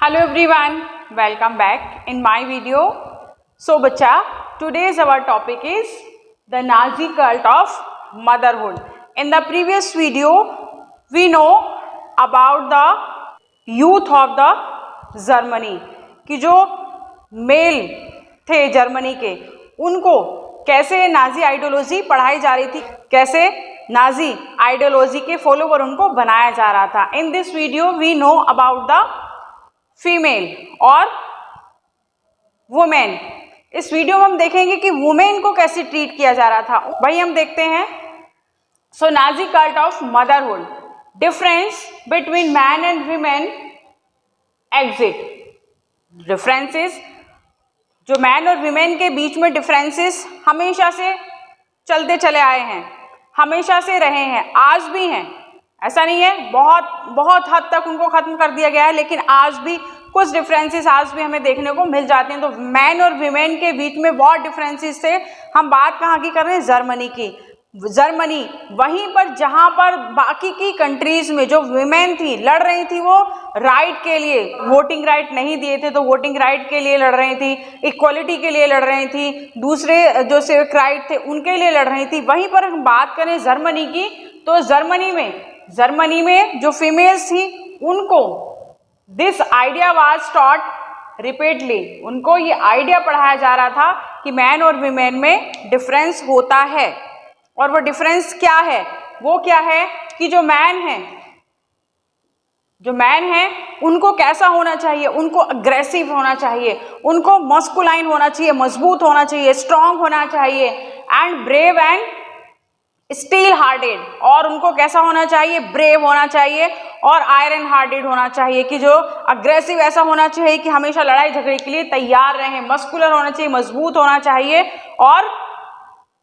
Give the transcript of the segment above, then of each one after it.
Hello everyone, welcome back in my video. So बच्चा, today's our topic is the Nazi cult of motherhood. In the previous video, we know about the youth of the Germany कि जो mail थे Germany के, उनको कैसे Nazi ideology पढ़ाई जा रही थी, कैसे नाजी आइडियोलॉजी के फॉलोवर उनको बनाया जा रहा था. In this video we know about the female और वुमेन. इस वीडियो में हम देखेंगे कि वुमेन को कैसे ट्रीट किया जा रहा था, वही हम देखते हैं. So Nazi cult of motherhood, difference between man and women exist. Differences, जो मैन और वुमेन के बीच में डिफरेंसेस हमेशा से चलते चले आए हैं, हमेशा से रहे हैं, आज भी हैं. ऐसा नहीं है, बहुत हद तक उनको खत्म कर दिया गया है, लेकिन आज भी कुछ डिफरेंसेस आज भी हमें देखने को मिल जाते हैं. तो मैन और वीमेन के बीच में बहुत डिफरेंसेस थे. हम बात कहाँ की कर रहे हैं? जर्मनी की. जर्मनी वहीं पर जहाँ पर बाकी की कंट्रीज में जो वीमेन थी लड़ रही थी, वो राइट के लिए, वोटिंग राइट नहीं दिए थे तो वोटिंग राइट के लिए लड़ रही थी, इक्वालिटी के लिए लड़ रही थी, दूसरे जो सिविक राइट थे उनके लिए लड़ रही थी. वहीं पर हम बात करें जर्मनी की, तो जर्मनी में जो फीमेल्स थी उनको this idea was taught repeatedly. उनको ये आइडिया पढ़ाया जा रहा था कि मैन और वीमेन में डिफरेंस होता है. और वो डिफरेंस क्या है? वो क्या है कि जो मैन है उनको कैसा होना चाहिए? उनको अग्रेसिव होना चाहिए, उनको मस्कुलाइन होना चाहिए, मजबूत होना चाहिए, स्ट्रांग होना चाहिए, and brave and steel hearted. और उनको कैसा होना चाहिए? ब्रेव होना चाहिए और आयरन हार्टेड होना चाहिए. कि जो अग्रेसिव ऐसा होना चाहिए कि हमेशा लड़ाई झगड़े के लिए तैयार रहें, मस्कुलर होना चाहिए, मजबूत होना चाहिए, और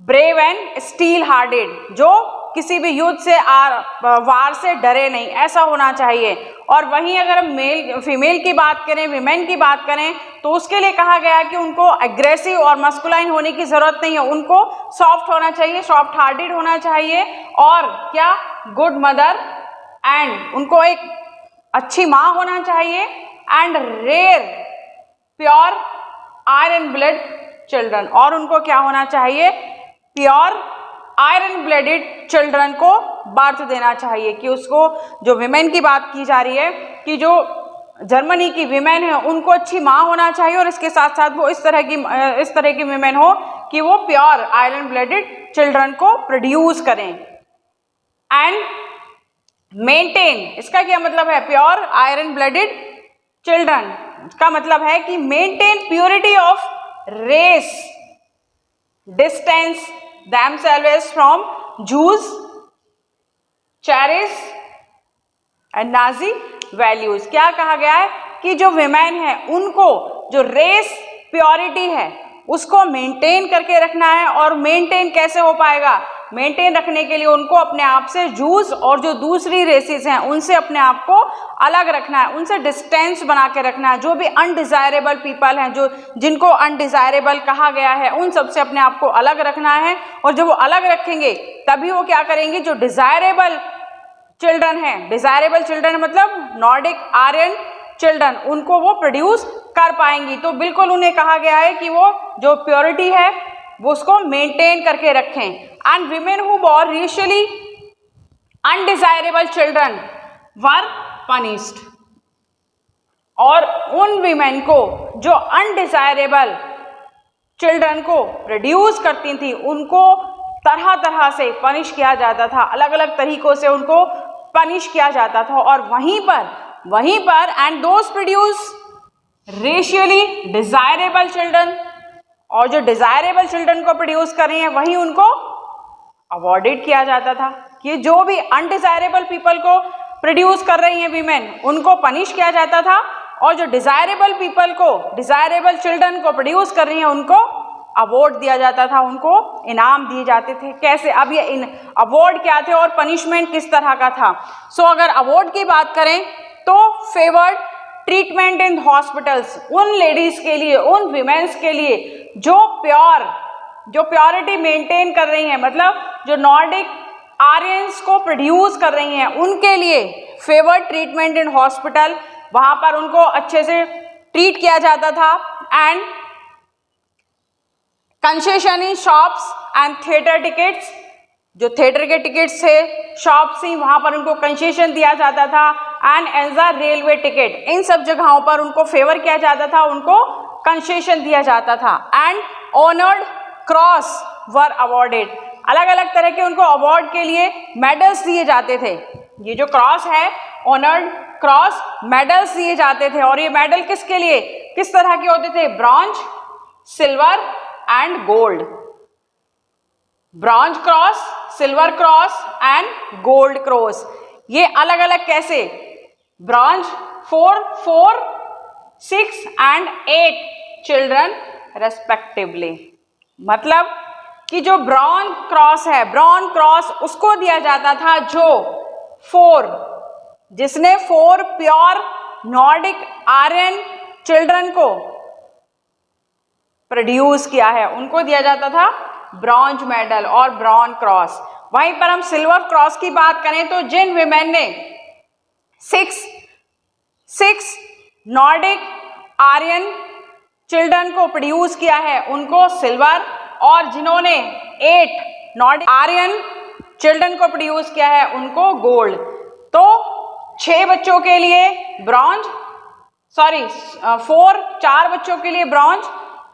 ब्रेव एंड स्टील हार्टेड, जो किसी भी युद्ध से वार से डरे नहीं, ऐसा होना चाहिए. और वहीं अगर हम फीमेल की बात करें, विमेन की बात करें, तो उसके लिए कहा गया कि उनको एग्रेसिव और मस्कुलाइन होने की जरूरत नहीं है, उनको सॉफ्ट होना चाहिए, सॉफ्ट हार्टेड होना चाहिए, और क्या, गुड मदर, एंड उनको एक अच्छी माँ होना चाहिए, and rear pure Aryan blood children. और उनको क्या होना चाहिए? प्योर आयरन ब्लडेड चिल्ड्रन को बर्थ देना चाहिए. कि उसको, जो विमेन की बात की जा रही है, कि जो जर्मनी की विमेन है उनको अच्छी माँ होना चाहिए, और इसके साथ साथ वो इस तरह की विमेन हो कि वो प्योर आयरन ब्लडेड चिल्ड्रन को प्रोड्यूस करें. एंड मेंटेन, इसका क्या मतलब है? प्योर आयरन ब्लडेड चिल्ड्रन का मतलब है कि maintain purity of race, distance themselves from Jews, cherish and Nazi values. क्या कहा गया है? कि जो विमेन है उनको जो रेस प्योरिटी है उसको मेंटेन करके रखना है. और मेंटेन कैसे हो पाएगा? मेंटेन रखने के लिए उनको अपने आप से जूस और जो दूसरी रेसेस हैं उनसे अपने आप को अलग रखना है, उनसे डिस्टेंस बना के रखना है. जो भी अनडिजायरेबल पीपल हैं, जो जिनको अनडिजायरेबल कहा गया है, उन सबसे अपने आप को अलग रखना है. और जब वो अलग रखेंगे तभी वो क्या करेंगे? जो डिजायरेबल चिल्ड्रन हैं, डिजायरेबल चिल्ड्रन मतलब नॉर्डिक आर्यन चिल्ड्रन, उनको वो प्रोड्यूस कर पाएंगी. तो बिल्कुल उन्हें कहा गया है कि वो जो प्योरिटी है वो उसको मेंटेन करके रखें. And women who bore racially undesirable children were punished. और उन विमेन को जो अनडिजायरेबल चिल्ड्रन को प्रोड्यूस करती थी उनको तरह तरह से पनिश किया जाता था, अलग अलग तरीकों से उनको पनिश किया जाता था. और वहीं पर and those produce racially desirable children, और जो डिजायरेबल चिल्ड्रन को प्रोड्यूस कर रही हैं वहीं उनको अवॉर्डेड किया जाता था. कि जो भी अनडिजायरेबल पीपल को प्रोड्यूस कर रही हैं वीमेन, उनको पनिश किया जाता था, और जो डिजायरेबल पीपल को, डिजायरेबल चिल्ड्रन को प्रोड्यूस कर रही हैं उनको अवार्ड दिया जाता था, उनको इनाम दिए जाते थे. कैसे? अब ये अवार्ड क्या थे और पनिशमेंट किस तरह का था? सो अगर अवार्ड की बात करें तो फेवर्ड ट्रीटमेंट इन हॉस्पिटल्स, उन लेडीज के लिए, उन विमेन्स के लिए जो प्योरिटी मेंटेन कर रही हैं, मतलब जो नॉर्डिक आर्यंस को प्रोड्यूस कर रही हैं, उनके लिए फेवर्ड ट्रीटमेंट इन हॉस्पिटल वहां पर उनको अच्छे से ट्रीट किया जाता था। And concession in shops and theatre tickets, जो थिएटर के टिकट्स थे, शॉप्स थी, वहां पर उनको कंसेशन दिया जाता था। And as a railway ticket, इन सब जगहों पर उनको फेवर किया जाता था, उनको कंसेशन दिया जाता था। And honoured cross were awarded, अलग अलग तरह के उनको अवार्ड के लिए मेडल्स दिए जाते थे। ये जो क्रॉस है, ऑनर्ड क्रॉस, मेडल्स दिए जाते थे। और ये मेडल किसके लिए, किस तरह के होते थे? Bronze, silver and gold. Bronze cross, silver cross and gold cross. ये अलग अलग कैसे? Bronze 4, 6 and 8 children respectively. मतलब कि जो ब्रॉन्ज क्रॉस है, ब्रॉन्ज क्रॉस उसको दिया जाता था जो 4, जिसने 4 प्योर नॉर्डिक आर्यन चिल्ड्रन को प्रोड्यूस किया है, उनको दिया जाता था ब्रॉन्ज मेडल और ब्रॉन्ज क्रॉस। वहीं पर हम सिल्वर क्रॉस की बात करें तो जिन विमेन ने 6 नॉर्डिक आर्यन चिल्ड्रन को प्रोड्यूस किया है, उनको सिल्वर, और जिन्होंने 8 नॉर्डिक आर्यन चिल्ड्रन को प्रोड्यूस किया है, उनको गोल्ड। तो 6 बच्चों के लिए ब्रॉन्ज, 4 बच्चों के लिए ब्रॉन्ज,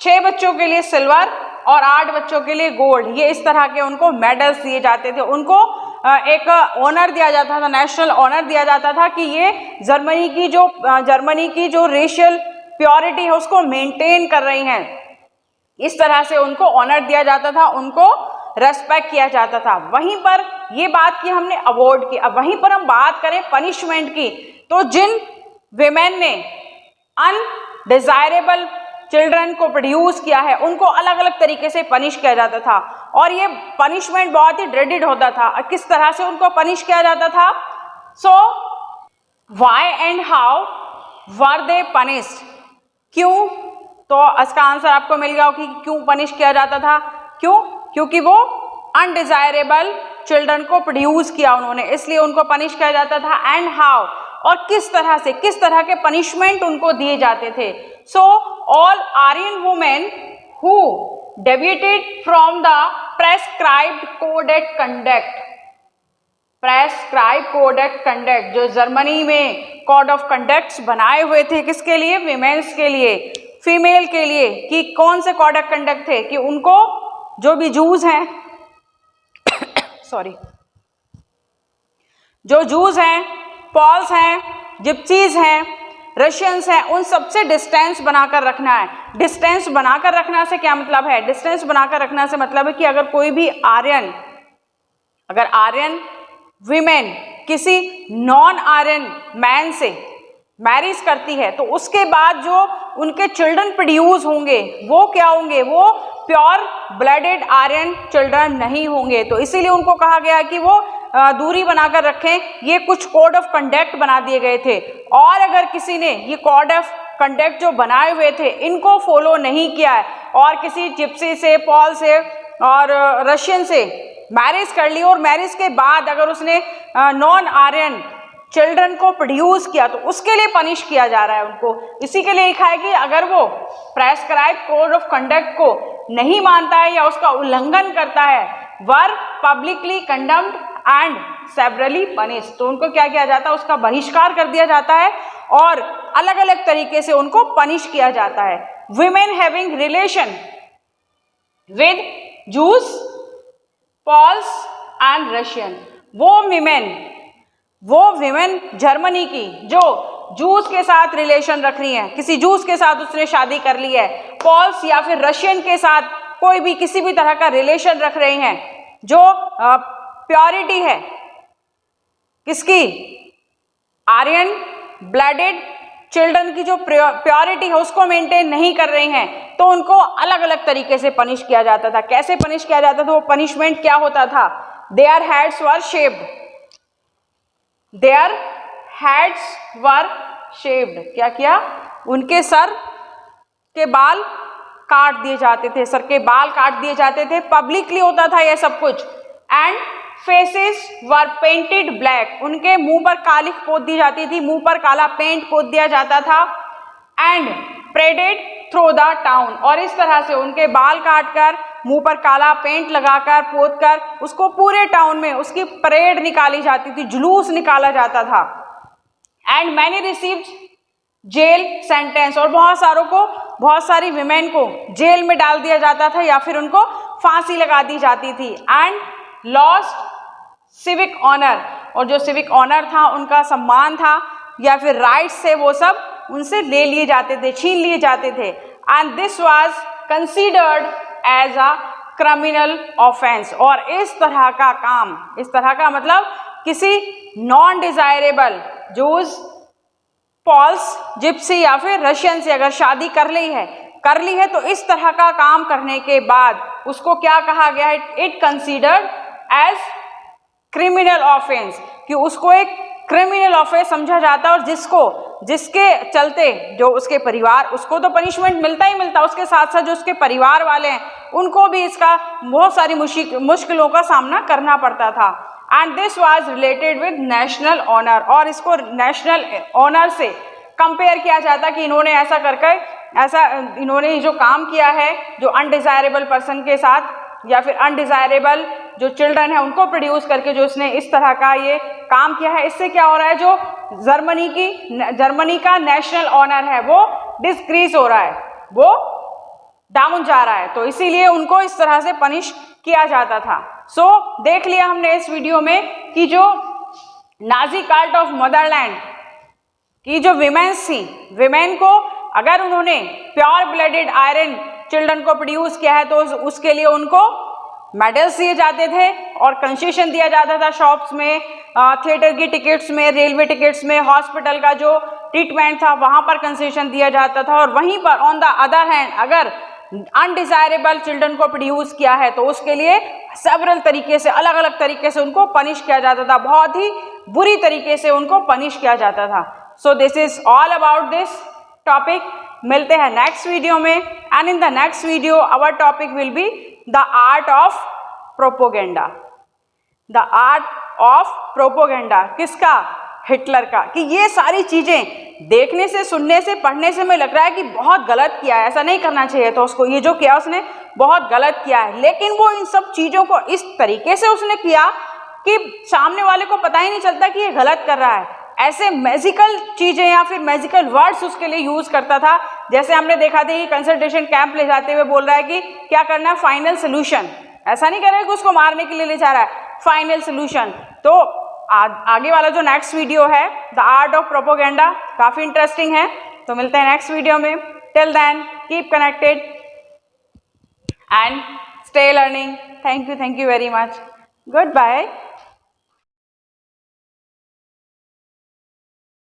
6 बच्चों के लिए सिल्वर और 8 बच्चों के लिए गोल्ड। ये इस तरह के उनको मेडल्स दिए जाते थे। उनको एक ऑनर दिया जाता था, नेशनल ऑनर दिया जाता था कि ये जर्मनी की जो रेशियल प्योरिटी है उसको मेंटेन कर रही हैं। इस तरह से उनको ऑनर दिया जाता था, उनको रेस्पेक्ट किया जाता था। वहीं पर ये बात की हमने अवार्ड की। अब वहीं पर हम बात करें पनिशमेंट की, तो जिन विमेन ने अनडिजायरेबल चिल्ड्रन को प्रोड्यूस किया है, उनको अलग अलग तरीके से पनिश किया जाता था। और ये पनिशमेंट बहुत ही ड्रेडेड होता था। किस तरह से उनको पनिश किया जाता था? So why and how were they punished? क्यों? तो इसका आंसर आपको मिल गया कि क्यों पनिश किया जाता था। क्यों? क्योंकि वो अनडिजायरेबल चिल्ड्रन को प्रोड्यूस किया उन्होंने, इसलिए उनको पनिश किया जाता था। एंड हाउ, और किस तरह से, किस तरह के पनिशमेंट उनको दिए जाते थे। So all Aryan women who deviated from the prescribed coded conduct, prescribe coded conduct, जो जर्मनी में कोड ऑफ कंडक्ट्स बनाए हुए थे, किसके लिए? विमेन्स के लिए, फीमेल के लिए। कि कौन से कोड ऑफ कंडक्ट थे? कि उनको जो भी जूस हैं जो जूस हैं, पॉल्स हैं, जिप्सीज हैं, रशियंस हैं, उन सबसे डिस्टेंस बनाकर रखना है। डिस्टेंस बनाकर रखना से क्या मतलब है? डिस्टेंस बनाकर रखना से मतलब है कि अगर कोई भी आर्यन विमेन किसी नॉन आर्यन मैन से मैरिज करती है, तो उसके बाद जो उनके चिल्ड्रन प्रोड्यूस होंगे वो क्या होंगे? वो प्योर ब्लडेड आर्यन चिल्ड्रन नहीं होंगे। तो इसीलिए उनको कहा गया कि वो दूरी बनाकर रखें। ये कुछ कोड ऑफ कंडक्ट बना दिए गए थे। और अगर किसी ने ये कोड ऑफ कंडक्ट जो बनाए हुए थे इनको फॉलो नहीं किया है और किसी जिप्सी से, पॉल से और रशियन से मैरिज कर ली, और मैरिज के बाद अगर उसने नॉन आर्यन चिल्ड्रन को प्रोड्यूस किया, तो उसके लिए पनिश किया जा रहा है उनको। इसी के लिए लिखा है कि अगर वो प्रेस्क्राइब कोड ऑफ कंडक्ट को नहीं मानता है या उसका उल्लंघन करता है, were publicly condemned and severely punish, तो उनको क्या किया जाता है? उसका बहिष्कार कर दिया जाता है और अलग अलग तरीके से उनको पनिश किया जाता है। Women having relation with Jews, Poles and Russian, वो विमेन जर्मनी की जो जूस के साथ रिलेशन रख रही हैं, किसी जूस के साथ उसने शादी कर ली है, पॉल्स या फिर रशियन के साथ कोई भी किसी भी तरह का रिलेशन रख रही हैं, जो प्योरिटी है किसकी? आर्यन ब्लडेड चिल्ड्रन की जो प्योरिटी है उसको मेंटेन नहीं कर रही हैं, तो उनको अलग अलग तरीके से पनिश किया जाता था। कैसे पनिश किया जाता था? वो पनिशमेंट क्या होता था? Their heads were shaped, their heads were shaped, क्या किया? उनके सर के बाल काट दिए जाते थे, सर के बाल काट दिए जाते थे। पब्लिकली होता था यह सब कुछ। And faces were painted black, उनके मुंह पर कालिख पोत दी जाती थी, मुंह पर काला पेंट पोत दिया जाता था। एंड परेडेड थ्रू द टाउन, और इस तरह से उनके बाल काटकर मुंह पर काला पेंट लगाकर पोतकर उसको पूरे टाउन में उसकी परेड निकाली जाती थी, जुलूस निकाला जाता था। And many received jail sentence, और बहुत सारी विमेन को जेल में डाल दिया जाता था या फिर उनको फांसी लगा दी जाती थी। एंड लॉस्ट सिविक ऑनर, और जो सिविक ऑनर था, उनका सम्मान था या फिर राइट्स थे, वो सब उनसे ले लिए जाते थे, छीन लिए जाते थे। And this was considered as a criminal offence, और इस तरह का काम, इस तरह का मतलब किसी non desirable Jews, Poles, gypsy या फिर रशियन से अगर शादी कर ली है तो इस तरह का काम करने के बाद उसको क्या कहा गया है? It considered as criminal offence, कि उसको एक क्रिमिनल ऑफेंस समझा जाता है, और जिसके चलते जो उसके परिवार, उसको तो पनिशमेंट मिलता ही मिलता, उसके साथ साथ जो उसके परिवार वाले हैं उनको भी इसका बहुत सारी मुश्किलों का सामना करना पड़ता था। And this was related with national honour, और इसको नेशनल ऑनर से कंपेयर किया जाता कि इन्होंने इन्होंने जो काम किया है, जो अनडिजायरेबल पर्सन के साथ या फिर अनडिजायरेबल जो चिल्ड्रन है उनको प्रोड्यूस करके जो इसने इस तरह का ये काम किया है, इससे क्या हो रहा है, जो जर्मनी का नेशनल ऑनर है वो डिस्क्रीज हो रहा है, वो डाउन जा रहा है, तो इसीलिए उनको इस तरह से पनिश किया जाता था। सो देख लिया हमने इस वीडियो में कि जो नाजी कल्ट ऑफ मदरलैंड की जो विमेन्स थी, विमेन को अगर उन्होंने प्योर ब्लडेड आयरन चिल्ड्रन को प्रोड्यूस किया है तो उसके लिए उनको मेडल्स दिए जाते थे और कंसेशन दिया जाता था शॉप्स में, थिएटर की टिकट्स में, रेलवे टिकट्स में, हॉस्पिटल का जो ट्रीटमेंट था वहाँ पर कंसेशन दिया जाता था। और वहीं पर ऑन द अदर हैंड अगर अनडिजायरेबल चिल्ड्रन को प्रोड्यूस किया है तो उसके लिए सेवरल तरीके से, अलग अलग तरीके से उनको पनिश किया जाता था, बहुत ही बुरी तरीके से उनको पनिश किया जाता था। So this is all about this topic. मिलते हैं नेक्स्ट वीडियो में, and in the next video our topic will be the art of propaganda. The art of propaganda किसका? हिटलर का। कि ये सारी चीजें देखने से, सुनने से, पढ़ने से मैं लग रहा है कि बहुत गलत किया है, ऐसा नहीं करना चाहिए था उसको, ये जो किया उसने बहुत गलत किया है, लेकिन वो इन सब चीजों को इस तरीके से उसने किया कि सामने वाले को पता ही नहीं चलता कि ये गलत कर रहा है। ऐसे मैजिकल चीजें या फिर मैजिकल वर्ड्स उसके लिए यूज करता था, जैसे हमने देखा था कि कंसंट्रेशन कैंप ले जाते हुए बोल रहा है कि क्या करना है, फाइनल सोल्यूशन। ऐसा नहीं कर रहा है कि उसको मारने के लिए ले जा रहा है, फाइनल सोल्यूशन। तो आगे वाला जो नेक्स्ट वीडियो है द आर्ट ऑफ प्रोपोगेंडा काफी इंटरेस्टिंग है, तो मिलते हैं नेक्स्ट वीडियो में। Till then keep connected and stay learning. Thank you very much. Good bye.